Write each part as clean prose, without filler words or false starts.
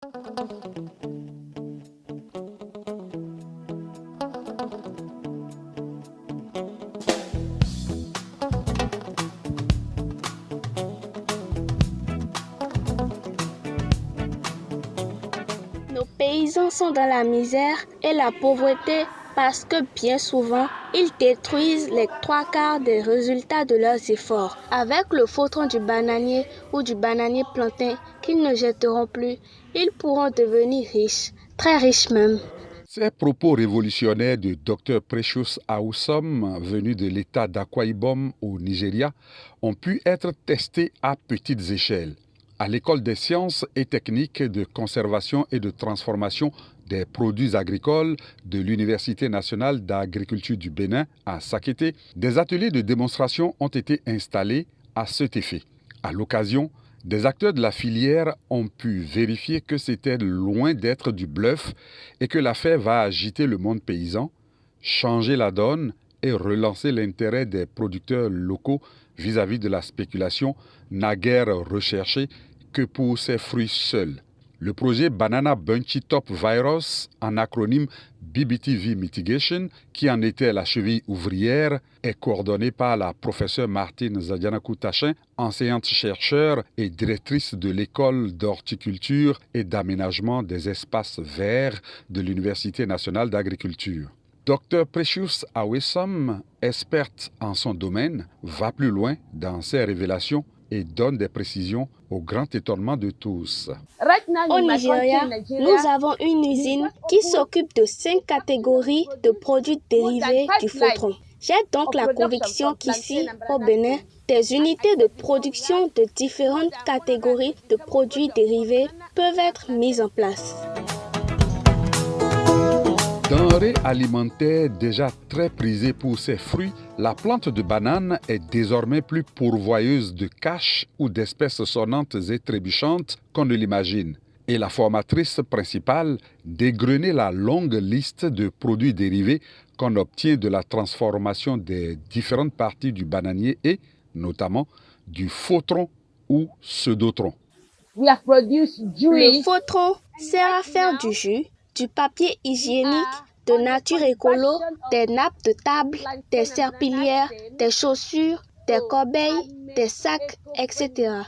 Nos paysans sont dans la misère et la pauvreté parce que bien souvent, ils détruisent les trois quarts des résultats de leurs efforts. Avec le fautron du bananier ou du bananier plantain qu'ils ne jetteront plus, ils pourront devenir riches, très riches même. Ces propos révolutionnaires du Dr Precious Awusom, venu de l'État d'Akwa Ibom au Nigeria, ont pu être testés à petites échelles. À l'École des sciences et techniques de conservation et de transformation des produits agricoles de l'Université nationale d'agriculture du Bénin à Sakété, des ateliers de démonstration ont été installés à cet effet. À l'occasion, des acteurs de la filière ont pu vérifier que c'était loin d'être du bluff et que l'affaire va agiter le monde paysan, changer la donne et relancer l'intérêt des producteurs locaux vis-à-vis de la spéculation naguère recherchée que pour ces fruits seuls. Le projet Banana Bunchy Top Virus, en acronyme BBTV Mitigation, qui en était la cheville ouvrière, est coordonné par la professeure Martine Zadianakou-Tachin, enseignante-chercheure et directrice de l'école d'horticulture et d'aménagement des espaces verts de l'Université nationale d'agriculture. Dr Precious Awusom, experte en son domaine, va plus loin dans ses révélations et donne des précisions au grand étonnement de tous. Au Nigeria, nous avons une usine qui s'occupe de 5 catégories de produits dérivés du fautron. J'ai donc la conviction qu'ici, au Bénin, des unités de production de différentes catégories de produits dérivés peuvent être mises en place. Denrée alimentaire déjà très prisée pour ses fruits, la plante de banane est désormais plus pourvoyeuse de caches ou d'espèces sonnantes et trébuchantes qu'on ne l'imagine. Et la formatrice principale d'égrener la longue liste de produits dérivés qu'on obtient de la transformation des différentes parties du bananier et, notamment, du fautron ou pseudotron. Le fautron sert à faire du jus, du papier hygiénique, de nature écolo, des nappes de table, des serpillières, des chaussures, des corbeilles, des sacs, etc.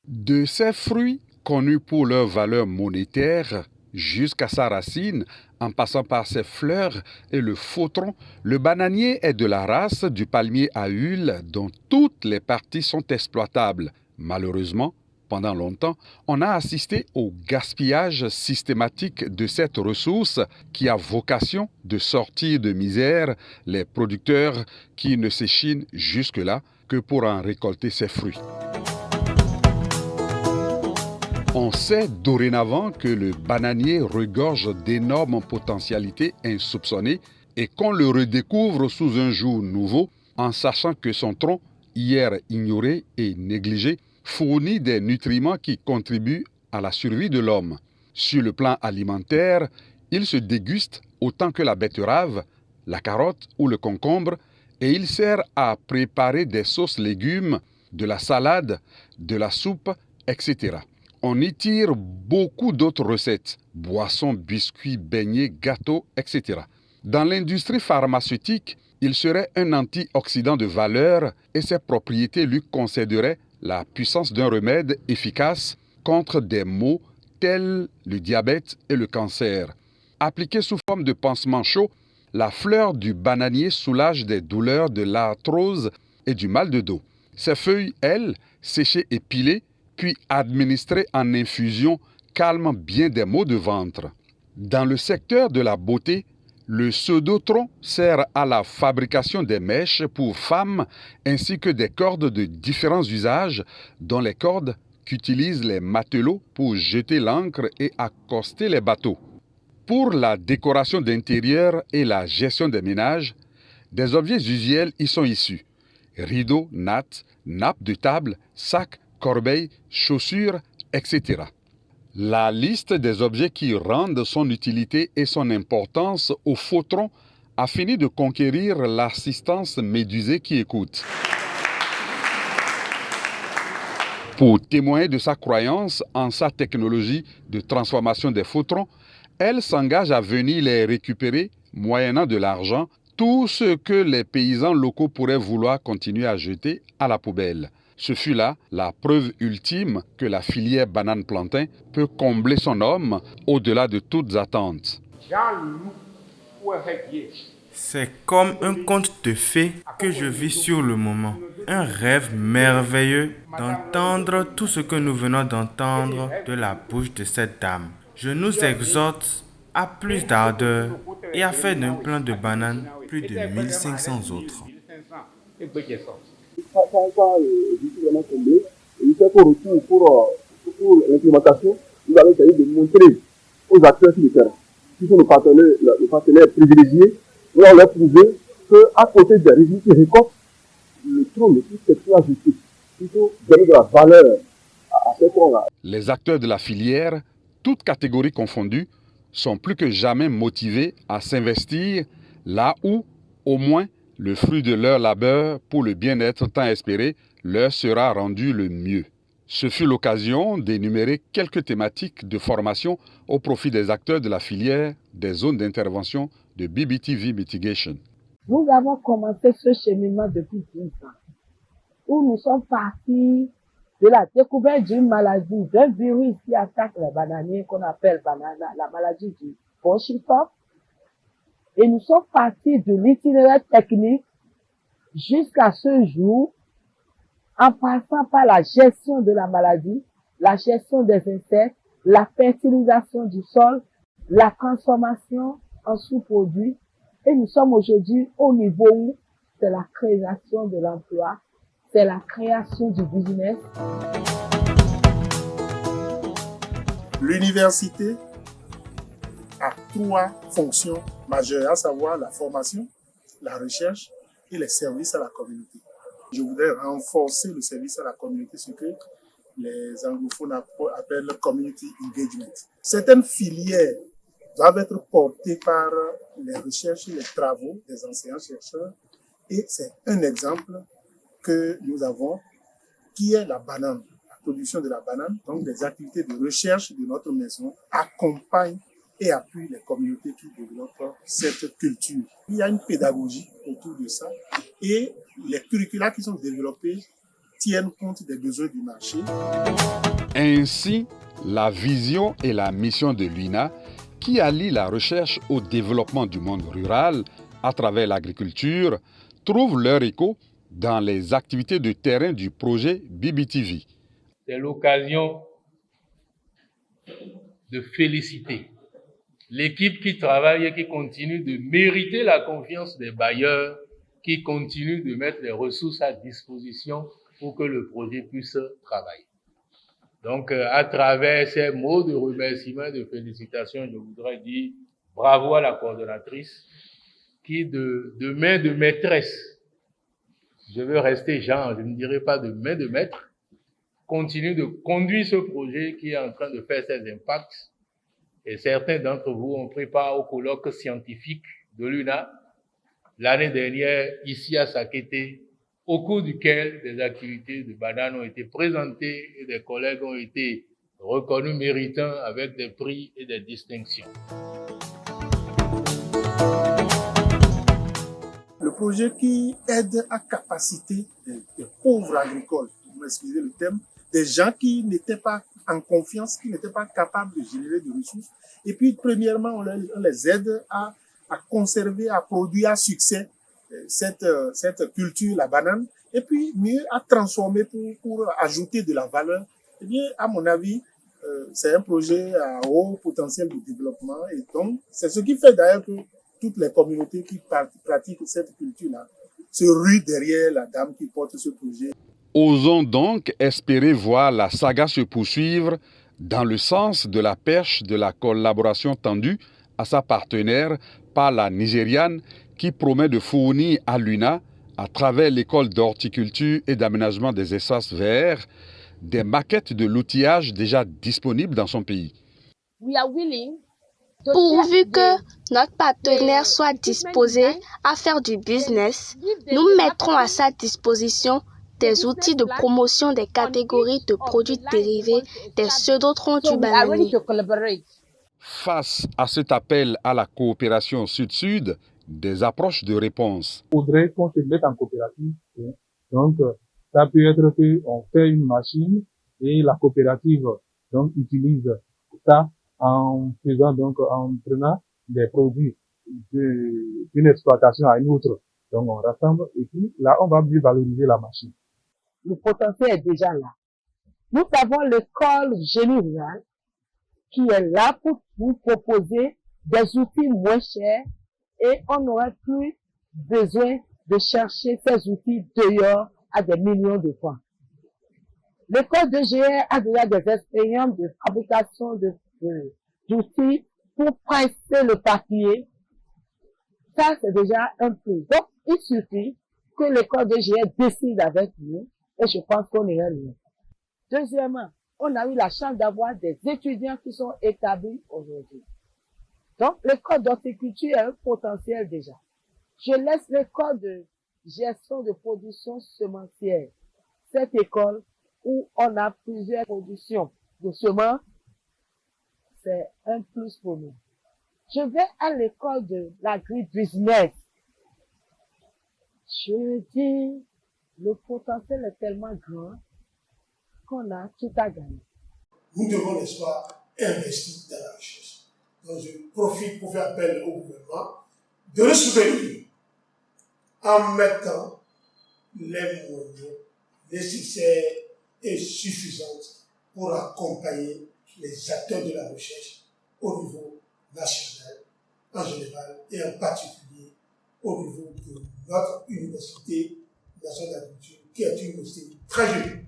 De ces fruits, connus pour leur valeur monétaire, jusqu'à sa racine, en passant par ses fleurs et le fautron, le bananier est de la race du palmier à huile dont toutes les parties sont exploitables. Malheureusement, pendant longtemps, on a assisté au gaspillage systématique de cette ressource qui a vocation de sortir de misère les producteurs qui ne s'échinent jusque-là que pour en récolter ses fruits. On sait dorénavant que le bananier regorge d'énormes potentialités insoupçonnées et qu'on le redécouvre sous un jour nouveau en sachant que son tronc, hier ignoré et négligé, fournit des nutriments qui contribuent à la survie de l'homme. Sur le plan alimentaire, il se déguste autant que la betterave, la carotte ou le concombre et il sert à préparer des sauces légumes, de la salade, de la soupe, etc. On y tire beaucoup d'autres recettes, boissons, biscuits, beignets, gâteaux, etc. Dans l'industrie pharmaceutique, il serait un antioxydant de valeur et ses propriétés lui concéderaient la puissance d'un remède efficace contre des maux tels le diabète et le cancer. Appliquée sous forme de pansement chaud, la fleur du bananier soulage des douleurs de l'arthrose et du mal de dos. Ses feuilles, elles, séchées et pilées, puis administrées en infusion, calment bien des maux de ventre. Dans le secteur de la beauté, le pseudotron sert à la fabrication des mèches pour femmes ainsi que des cordes de différents usages, dont les cordes qu'utilisent les matelots pour jeter l'ancre et accoster les bateaux. Pour la décoration d'intérieur et la gestion des ménages, des objets usuels y sont issus. Rideaux, nattes, nappes de table, sacs, corbeilles, chaussures, etc. La liste des objets qui rendent son utilité et son importance au fautron a fini de conquérir l'assistance médusée qui écoute. Pour témoigner de sa croyance en sa technologie de transformation des photons, elle s'engage à venir les récupérer moyennant de l'argent, tout ce que les paysans locaux pourraient vouloir continuer à jeter à la poubelle. Ce fut là la preuve ultime que la filière banane-plantain peut combler son homme au-delà de toutes attentes. C'est comme un conte de fées que je vis sur le moment. Un rêve merveilleux d'entendre tout ce que nous venons d'entendre de la bouche de cette dame. Je nous exhorte à plus d'ardeur et à faire d'un plant de banane plus de 1500 autres. Quand je suis vraiment comblé, et je sais qu'au retour pour l'implémentation, nous allons essayer de montrer aux acteurs sur le terrain, qui sont le partenaire privilégié, nous allons leur prouver qu'à côté des résultats qu'ils récoltent, le tronc ne peut pas ajouter. Il faut donner de la valeur à ce tronc-là. Les acteurs de la filière, toutes catégories confondues, sont plus que jamais motivés à s'investir là où, au moins, le fruit de leur labeur pour le bien-être tant espéré leur sera rendu le mieux. Ce fut l'occasion d'énumérer quelques thématiques de formation au profit des acteurs de la filière des zones d'intervention de BBTV Mitigation. Nous avons commencé ce cheminement depuis 10 ans, où nous sommes partis de la découverte d'une maladie, d'un virus qui attaque les bananiers qu'on appelle la maladie du bon chiffon. Et nous sommes partis de l'itinéraire technique jusqu'à ce jour, en passant par la gestion de la maladie, la gestion des insectes, la fertilisation du sol, la transformation en sous-produits. Et nous sommes aujourd'hui au niveau où c'est la création de l'emploi, c'est la création du business. L'université a 3 fonctions majeures, à savoir la formation, la recherche et les services à la communauté. Je voudrais renforcer le service à la communauté, ce que les anglophones appellent community engagement. Certaines filières doivent être portées par les recherches et les travaux des enseignants-chercheurs. Et c'est un exemple que nous avons, qui est la banane, la production de la banane. Donc, des activités de recherche de notre maison accompagnent et appuient les communautés qui développent cette culture. Il y a une pédagogie autour de ça et les curricula qui sont développés tiennent compte des besoins du marché. Ainsi, la vision et la mission de l'UNA, qui allie la recherche au développement du monde rural à travers l'agriculture, trouvent leur écho dans les activités de terrain du projet BBTV. C'est l'occasion de féliciter l'équipe qui travaille et qui continue de mériter la confiance des bailleurs, qui continue de mettre les ressources à disposition pour que le projet puisse travailler. Donc, à travers ces mots de remerciement et de félicitations, je voudrais dire bravo à la coordonnatrice qui, de main de maîtresse, je veux rester genre, je ne dirais pas de main de maître, continue de conduire ce projet qui est en train de faire ses impacts. Et certains d'entre vous ont pris part au colloque scientifique de l'UNA l'année dernière, ici à Sakété, au cours duquel des activités de banane ont été présentées et des collègues ont été reconnus méritants avec des prix et des distinctions. Le projet qui aide à capaciter des pauvres agricoles, vous m'excusez le terme, des gens qui n'étaient pas en confiance, qui n'étaient pas capables de générer des ressources. Et puis, premièrement, on les aide à conserver, à produire à succès cette culture, la banane, et puis mieux à transformer pour ajouter de la valeur. Eh bien, à mon avis, c'est un projet à haut potentiel de développement. Et donc, c'est ce qui fait d'ailleurs que toutes les communautés qui pratiquent cette culture-là se ruent derrière la dame qui porte ce projet. Osons donc espérer voir la saga se poursuivre dans le sens de la perche de la collaboration tendue à sa partenaire par la Nigériane qui promet de fournir à l'UNA, à travers l'école d'horticulture et d'aménagement des espaces verts, des maquettes de l'outillage déjà disponibles dans son pays. Pourvu que notre partenaire soit disposé à faire du business, nous mettrons à sa disposition des outils de promotion des catégories de produits dérivés des pseudotroncs du bananier. Face à cet appel à la coopération sud-sud, des approches de réponse. Il faudrait qu'on se mette en coopérative. Donc, ça peut être qu'on fait une machine et la coopérative donc utilise ça en faisant donc en prenant des produits d'une exploitation à une autre. Donc, on rassemble et puis là, on va mieux valoriser la machine. Le potentiel est déjà là. Nous avons l'école génie rural qui est là pour vous proposer des outils moins chers et on n'aurait plus besoin de chercher ces outils dehors à des millions de francs. L'école de GR a déjà des expériences de fabrication d'outils pour presser le papier. Ça, c'est déjà un plus. Donc, il suffit que l'école de GR décide avec nous et je pense qu'on ira mieux. Deuxièmement, on a eu la chance d'avoir des étudiants qui sont établis aujourd'hui. Donc, l'école d'horticulture a un potentiel déjà. Je laisse l'école de gestion de production semencière. Cette école où on a plusieurs productions de semences, c'est un plus pour nous. Je vais à l'école de l'agribusiness. Je dis, le potentiel est tellement grand qu'on a tout à gagner. Nous devons, n'est-ce pas, investir dans la recherche. Donc, je profite pour faire appel au gouvernement de le soutenir en mettant les moyens nécessaires et suffisants pour accompagner les acteurs de la recherche au niveau national en général et en particulier au niveau de notre université nationale d'agriculture qui est une université très jeune.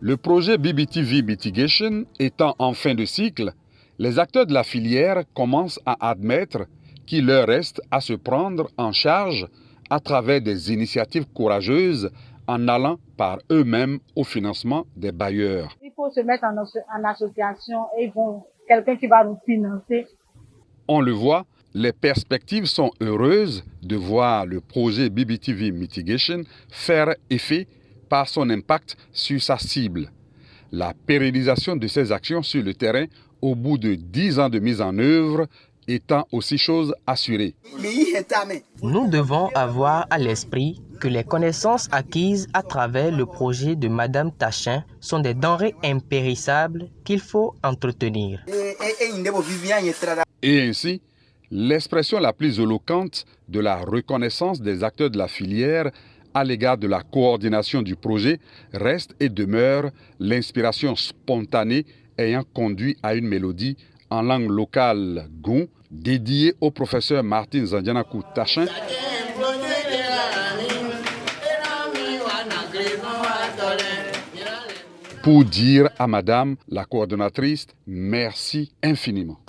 Le projet BBTV Mitigation étant en fin de cycle, les acteurs de la filière commencent à admettre qu'il leur reste à se prendre en charge à travers des initiatives courageuses en allant par eux-mêmes au financement des bailleurs. Il faut se mettre en association et quelqu'un qui va nous financer. On le voit, les perspectives sont heureuses de voir le projet BBTV Mitigation faire effet par son impact sur sa cible. La pérennisation de ces actions sur le terrain au bout de 10 ans de mise en œuvre étant aussi chose assurée. Nous devons avoir à l'esprit que les connaissances acquises à travers le projet de Madame Tachin sont des denrées impérissables qu'il faut entretenir. Et ainsi, l'expression la plus éloquente de la reconnaissance des acteurs de la filière à l'égard de la coordination du projet reste et demeure l'inspiration spontanée ayant conduit à une mélodie en langue locale Goun, dédiée au professeur Martin Zandianakou Tachin, pour dire à Madame la coordonnatrice merci infiniment.